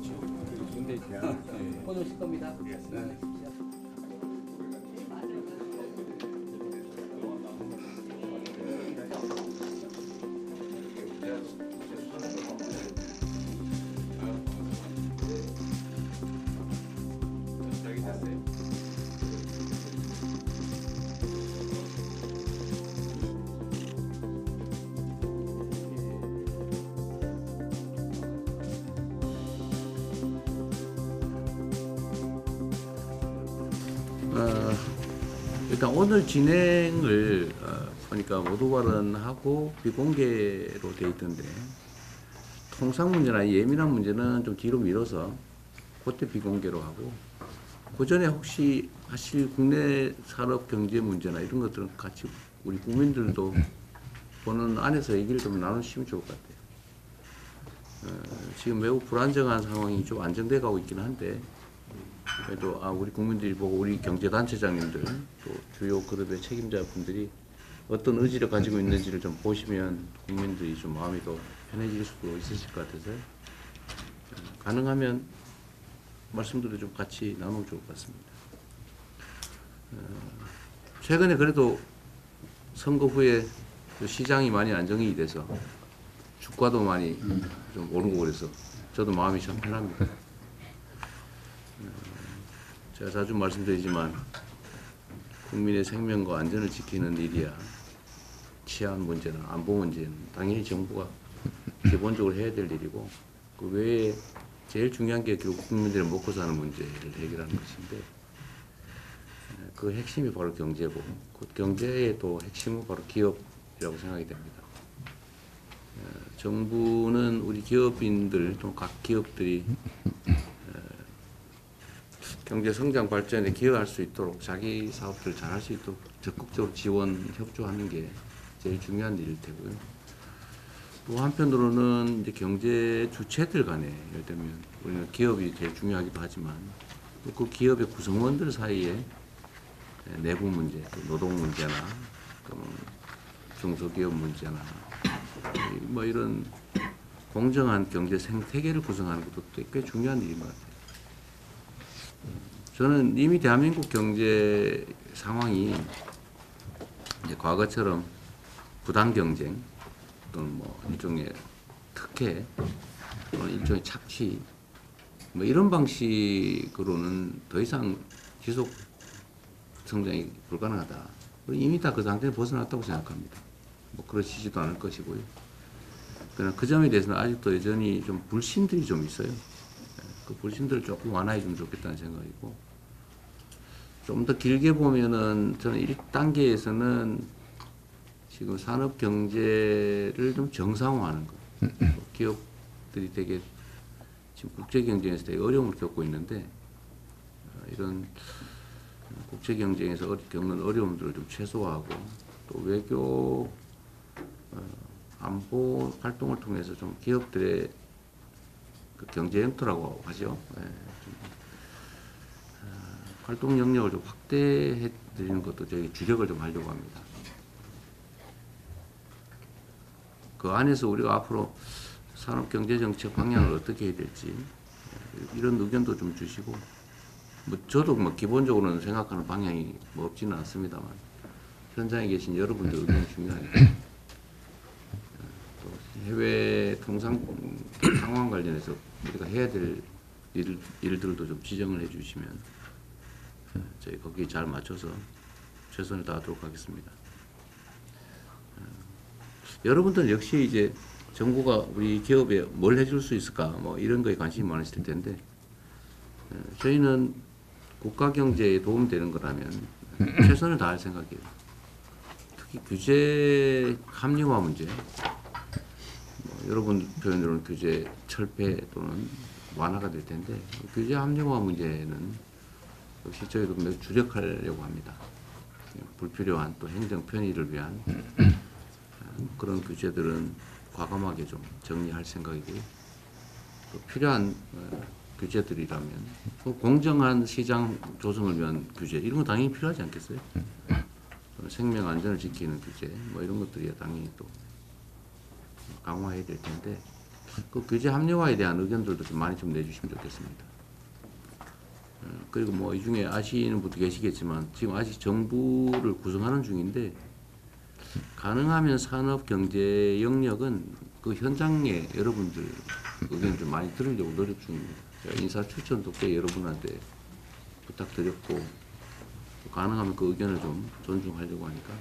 그렇죠. 근데 오늘 오실 겁니다. 네. 일단 오늘 진행을 보니까 모두 발언하고 비공개로 돼 있던데 통상 문제나 예민한 문제는 좀 뒤로 미뤄서 그때 비공개로 하고 그 전에 혹시 하실 국내 산업 경제 문제나 이런 것들은 같이 우리 국민들도 보는 안에서 얘기를 좀 나누시면 좋을 것 같아요. 지금 매우 불안정한 상황이 좀 안정돼 가고 있긴 한데 그래도 우리 국민들이 보고 우리 경제단체장님들 또 주요 그룹의 책임자분들이 어떤 의지를 가지고 있는지를 좀 보시면 국민들이 좀 마음이 더 편해질 수도 있으실 것 같아서 가능하면 말씀들을 좀 같이 나누면 좋을 것 같습니다. 최근에 그래도 선거 후에 시장이 많이 안정이 돼서 주가도 많이 좀 오르고 그래서 저도 마음이 참 편합니다. 제가 자주 말씀드리지만 국민의 생명과 안전을 지키는 일이야 치안 문제나 안보 문제는 당연히 정부가 기본적으로 해야 될 일이고 그 외에 제일 중요한 게 결국 국민들의 먹고 사는 문제를 해결하는 것인데 그 핵심이 바로 경제고 그 경제의 또 핵심은 바로 기업이라고 생각이 됩니다. 정부는 우리 기업인들 또 각 기업들이 경제 성장 발전에 기여할 수 있도록 자기 사업들을 잘 할 수 있도록 적극적으로 지원, 협조하는 게 제일 중요한 일일 테고요. 또 한편으로는 이제 경제 주체들 간에 예를 들면 우리는 기업이 제일 중요하기도 하지만 또 그 기업의 구성원들 사이에 내부 문제, 또 노동 문제나 또는 중소기업 문제나 뭐 이런 공정한 경제 생태계를 구성하는 것도 꽤 중요한 일인 것 같아요. 저는 이미 대한민국 경제 상황이 이제 과거처럼 부당 경쟁 또는 뭐 일종의 특혜 또는 일종의 착취 뭐 이런 방식으로는 더 이상 지속 성장이 불가능하다. 이미 다 그 상태에 벗어났다고 생각합니다. 뭐 그러시지도 않을 것이고요. 그러나 그 점에 대해서는 아직도 여전히 좀 불신들이 좀 있어요. 그 불신들을 조금 완화해 주면 좋겠다는 생각이고 좀 더 길게 보면은 저는 1단계에서는 지금 산업 경제를 좀 정상화하는 것. 기업들이 되게 지금 국제 경쟁에서 되게 어려움을 겪고 있는데 이런 국제 경쟁에서 겪는 어려움들을 좀 최소화하고 또 외교 안보 활동을 통해서 좀 기업들의 그 경제 영토라고 하죠. 활동 영역을 좀 확대해 드리는 것도 저희 주력을 좀 하려고 합니다. 그 안에서 우리가 앞으로 산업경제정책 방향을 어떻게 해야 될지 이런 의견도 좀 주시고 뭐 저도 뭐 기본적으로는 생각하는 방향이 뭐 없지는 않습니다만 현장에 계신 여러분들 의견이 중요하니까 또 해외 통상 상황 관련해서 우리가 해야 될 일들도 좀 지정을 해 주시면 저희 거기에 잘 맞춰서 최선을 다하도록 하겠습니다. 여러분들 역시 이제 정부가 우리 기업에 뭘 해줄 수 있을까 뭐 이런 거에 관심이 많으실 텐데 저희는 국가 경제에 도움되는 거라면 최선을 다할 생각이에요. 특히 규제 합리화 문제, 뭐 여러분 표현으로는 규제 철폐 또는 완화가 될 텐데 규제 합리화 문제는 역시 저희도 매우 주력하려고 합니다. 불필요한 또 행정 편의를 위한 그런 규제들은 과감하게 좀 정리할 생각이고요. 또 필요한 규제들이라면 또 공정한 시장 조성을 위한 규제 이런 거 당연히 필요하지 않겠어요? 생명 안전을 지키는 규제 뭐 이런 것들이 당연히 또 강화해야 될 텐데 그 규제 합리화에 대한 의견들도 좀 많이 좀 내주시면 좋겠습니다. 그리고 뭐 이 중에 아시는 분도 계시겠지만 지금 아직 정부를 구성하는 중인데 가능하면 산업 경제 영역은 그 현장에 여러분들 의견 좀 많이 들으려고 노력 중입니다. 제가 인사 추천도 꽤 여러분한테 부탁드렸고 가능하면 그 의견을 좀 존중하려고 하니까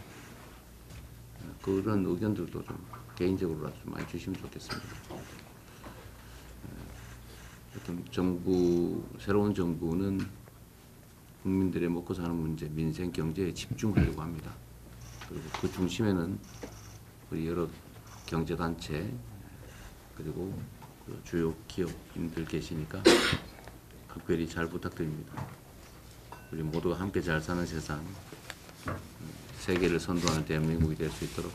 그런 의견들도 좀 개인적으로라도 좀 많이 주시면 좋겠습니다. 하여튼 새로운 정부는 국민들의 먹고 사는 문제, 민생 경제에 집중하려고 합니다. 그리고 그 중심에는 우리 여러 경제단체 그리고 그 주요 기업인들 계시니까 각별히 잘 부탁드립니다. 우리 모두가 함께 잘 사는 세상, 세계를 선도하는 대한민국이 될 수 있도록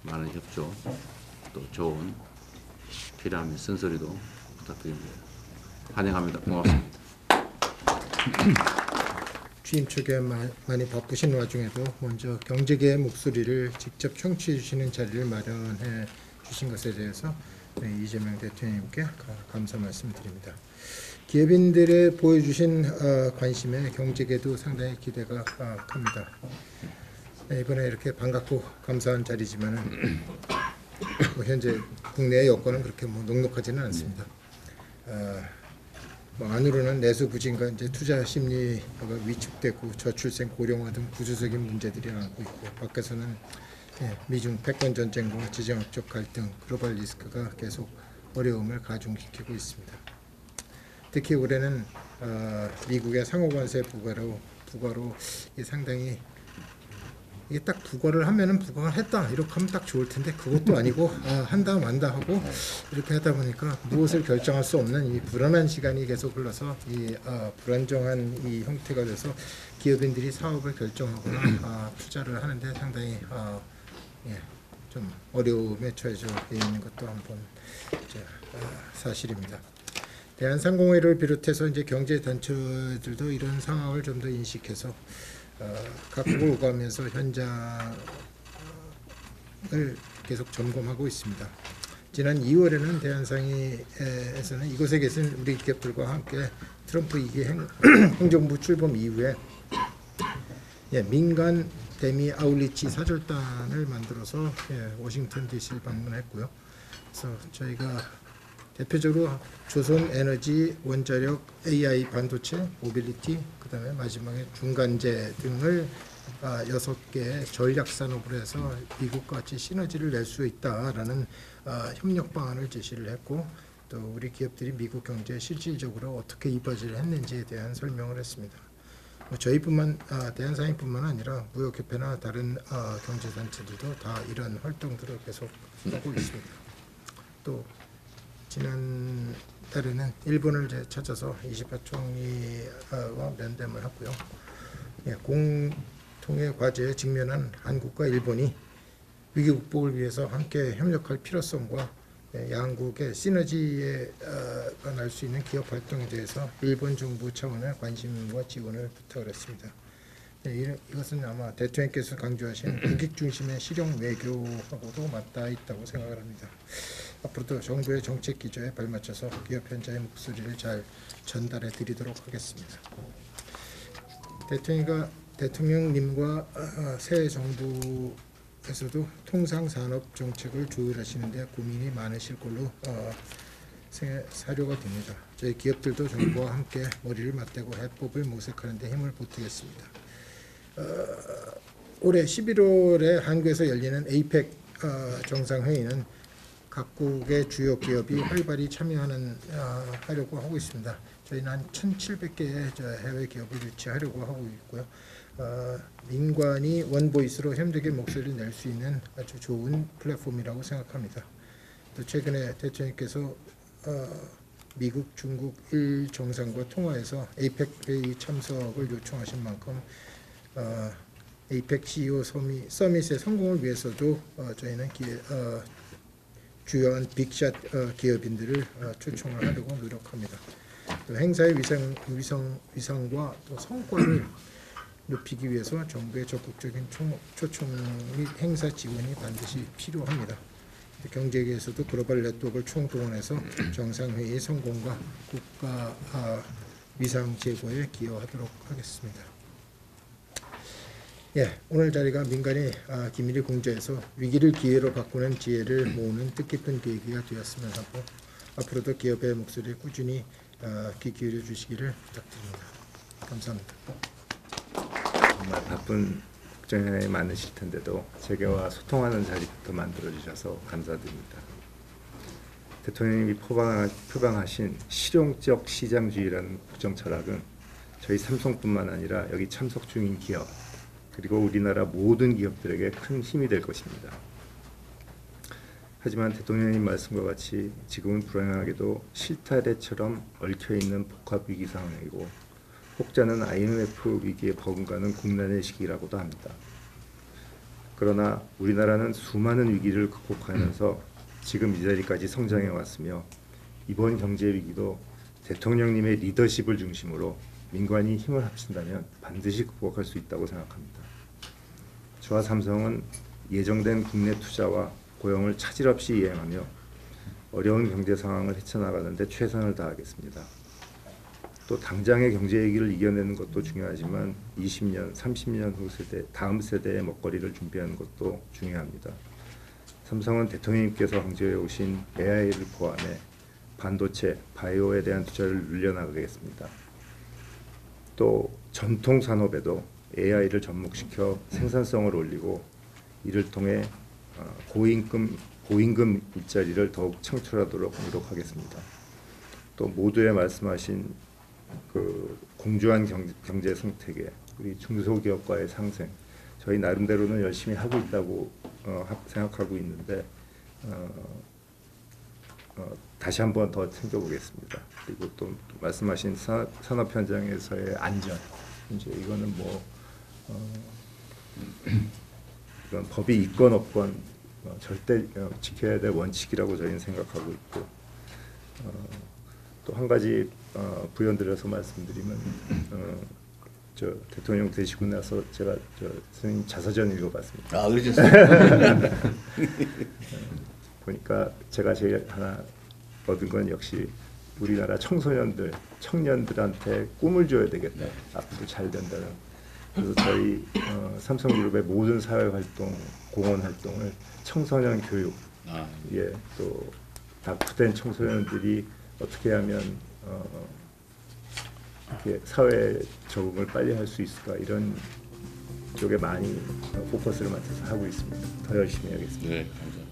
많은 협조, 또 좋은 필요하면 쓴소리도 부탁드립니다. 환영합니다. 고맙습니다. 취임 초기에 많이 바쁘신 와중에도 먼저 경제계의 목소리를 직접 청취해 주시는 자리를 마련해 주신 것에 대해서 이재명 대통령님께 감사 말씀드립니다. 기업인들의 보여주신 관심에 경제계도 상당히 기대가 큽니다. 이번에 이렇게 반갑고 감사한 자리지만 현재 국내 여건은 그렇게 녹록하지는 않습니다. 안으로는 내수 부진과 이제 투자 심리가 위축되고 저출생 고령화 등 구조적인 문제들이 남고 있고 밖에서는 미중 패권 전쟁과 지정학적 갈등, 글로벌 리스크가 계속 어려움을 가중시키고 있습니다. 특히 올해는 미국의 상호관세 부과로 상당히 이게 딱 부과를 하면은 부과를 했다 이렇게 하면 딱 좋을 텐데 그것도 아니고 한다 만다 하고 이렇게 하다 보니까 무엇을 결정할 수 없는 이 불안한 시간이 계속 흘러서 이 불안정한 이 형태가 돼서 기업인들이 사업을 결정하거나 투자를 하는데 상당히 좀 어려움에 처해져 있는 것도 한번 사실입니다. 대한상공회를 비롯해서 이제 경제 단체들도 이런 상황을 좀 더 인식해서 각국을 오가면서 현장을 계속 점검하고 있습니다. 지난 2월에는 대한상의에서는 이곳에 계신 우리 기업들과 함께 트럼프 2기 행정부 출범 이후에 민간 대미 아울리치 사절단을 만들어서 워싱턴 DC를 방문했고요. 그래서 저희가 대표적으로 조선에너지, 원자력, AI 반도체, 모빌리티, 그다음에 마지막에 중간재 등을 6개의 전략 산업으로 해서 미국과 같이 시너지를 낼 수 있다라는 협력 방안을 제시를 했고 또 우리 기업들이 미국 경제에 실질적으로 어떻게 이바지를 했는지에 대한 설명을 했습니다. 저희뿐만 대한상의뿐만 아니라 무역협회나 다른 경제단체들도 다 이런 활동들을 계속 하고 있습니다. 또 지난 달에는 일본을 찾아서 이시바 총리와 면담을 했고요. 공통의 과제에 직면한 한국과 일본이 위기 극복을 위해서 함께 협력할 필요성과 양국의 시너지가 날 수 있는 기업 활동에 대해서 일본 정부 차원의 관심과 지원을 부탁을 했습니다. 이것은 아마 대통령께서 강조하신 국익 중심의 실용 외교하고도 맞닿아 있다고 생각을 합니다. 앞으로도 정부의 정책 기조에 발맞춰서 기업 현장의 목소리를 잘 전달해 드리도록 하겠습니다. 대통령님과 새 정부에서도 통상산업 정책을 조율하시는데 고민이 많으실 걸로 사료가 됩니다. 저희 기업들도 정부와 함께 머리를 맞대고 해법을 모색하는 데 힘을 보태겠습니다. 올해 11월에 한국에서 열리는 APEC 정상회의는 각국의 주요 기업이 활발히 참여하려고 하고 있습니다. 저희는 한 1,700개의 해외 기업을 유치하려고 하고 있고요. 민관이 원보이스로 협력의 목소리를 낼 수 있는 아주 좋은 플랫폼이라고 생각합니다. 또 최근에 대통령께서 미국, 중국, 일 정상과 통화해서 APEC 회의 참석을 요청하신 만큼 APEC CEO 서밋의 성공을 위해서도 저희는 주요한 빅샷 기업인들을 초청을 하려고 노력합니다. 또 행사의 위상과 또 성과를 높이기 위해서 정부의 적극적인 초청 및 행사 지원이 반드시 필요합니다. 경제계에서도 글로벌 네트워크를 총동원해서 정상회의 성공과 국가 위상 제고에 기여하도록 하겠습니다. 예, 오늘 자리가 민간이 기밀을 공조해서 위기를 기회로 바꾸는 지혜를 모으는 뜻깊은 계기가 되었으면 하고 앞으로도 기업의 목소리에 꾸준히 귀 기울여 주시기를 부탁드립니다. 감사합니다. 정말 바쁜 국정에 많으실 텐데도 재계와 소통하는 자리부터 만들어 주셔서 감사드립니다. 대통령님이 표방하신 실용적 시장주의라는 국정 철학은 저희 삼성뿐만 아니라 여기 참석 중인 기업 그리고 우리나라 모든 기업들에게 큰 힘이 될 것입니다. 하지만 대통령님 말씀과 같이 지금은 불행하게도 실타래처럼 얽혀있는 복합위기 상황이고 혹자는 IMF 위기에 버금가는 국난의 시기라고도 합니다. 그러나 우리나라는 수많은 위기를 극복하면서 지금 이 자리까지 성장해 왔으며 이번 경제 위기도 대통령님의 리더십을 중심으로 민관이 힘을 합친다면 반드시 극복할 수 있다고 생각합니다. 저와 삼성은 예정된 국내 투자와 고용을 차질 없이 이행하며 어려운 경제 상황을 헤쳐나가는 데 최선을 다하겠습니다. 또 당장의 경제 위기를 이겨내는 것도 중요하지만 20년, 30년 후 세대, 다음 세대의 먹거리를 준비하는 것도 중요합니다. 삼성은 대통령님께서 강조해 오신 AI를 포함해 반도체, 바이오에 대한 투자를 늘려나가겠습니다. 또 전통 산업에도 AI를 접목시켜 생산성을 올리고 이를 통해 고임금 일자리를 더욱 창출하도록 노력하겠습니다. 또 모두에 말씀하신 그 공정한 경제 생태계, 우리 중소기업과의 상생, 저희 나름대로는 열심히 하고 있다고 생각하고 있는데 다시 한번 더 챙겨보겠습니다. 그리고 또 말씀하신 산업 현장에서의 안전, 이제 이거는 뭐 이건 법이 있건 없건 절대 지켜야 될 원칙이라고 저희는 생각하고 있고 또 한 가지 부연드려서 말씀드리면 저 대통령 되시고 나서 제가 선생님 자서전 읽어봤습니다. 아, 그러셨어요? 보니까 제가 제일 하나 얻은 건 역시 우리나라 청년들한테 꿈을 줘야 되겠다. 네. 앞으로 잘 된다는. 그래서 저희 삼성그룹의 모든 사회활동, 공헌활동을 청소년 교육, 예, 또 낙후된 청소년들이 어떻게 하면 이렇게 사회 적응을 빨리 할 수 있을까 이런 쪽에 많이 포커스를 맞춰서 하고 있습니다. 더 열심히 하겠습니다. 네, 감사합니다.